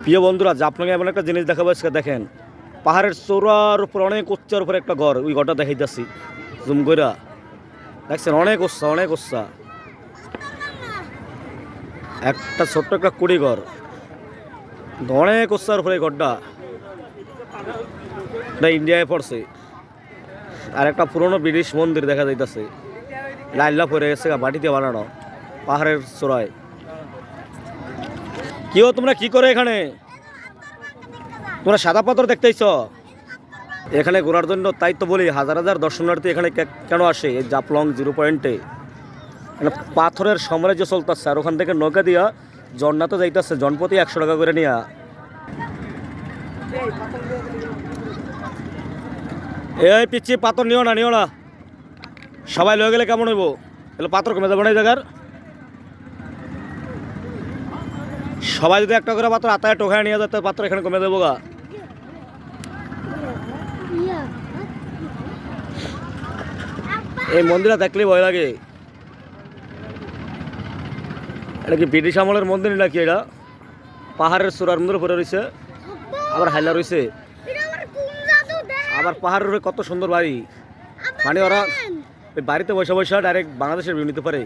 প্রিয় বন্ধুরা, যে আপনাকে এমন একটা জিনিস দেখাবো আজকে। দেখেন, পাহাড়ের চূড়ার উপর অনেক উচ্চার উপরে একটা ঘর, ওই ঘরটা দেখাইতেছি জুম কইরা। দেখছেন, অনেক উচ্চা, অনেক উচ্চা, একটা ছোট্ট একটা কুড়ি ঘর, অনেক উচ্চার উপরে এই ঘরটা। এটা ইন্ডিয়ায় পড়ছে। আর একটা পুরনো ব্রিটিশ মন্দির দেখা যাইতেছে, লাইল্লা পরে গেছে, মাটি দিয়ে বানানো, পাহাড়ের চূড়ায়। কেউ তোমরা কি করে এখানে? তোমরা সাদা পাথর দেখতেইছ এখানে ঘোরার জন্য? তাই তো বলি, হাজার হাজার দর্শনার্থী এখানে কেন আসে এই জাফলং 0 পয়েন্টে। মানে পাথরের সাম্রাজ্য চলতেছে। আর ওখান থেকে নৌকা দিয়া জন্নাতে যাইতেছে, জনপ্রতি 100 টাকা করে নিয়া। এই পিচ্ছি, পাথর নিও না, নিও না। সবাই লয়ে গেলে কেমন হইব? তাহলে পাথর কমে যাবে না এই জায়গার। সবাই যদি একটা করে পাথর আতায় টোকায় নিয়ে যায়, পাথর এখানে কমে যাবো গা। এই মন্দিরটা দেখলেই ভয় লাগে। এটা কি ব্রিটিশ আমলের মন্দির নাকি? এটা পাহাড়ের চূড়ার মন্দির পরে রয়েছে, আবার হাইলা রয়েছে, আবার পাহাড়ের উপরে কত সুন্দর বাড়ি। মানে ওরা ওই বাড়িতে বসে বসে ডাইরেক্ট বাংলাদেশের ভিউ নিতে পারে।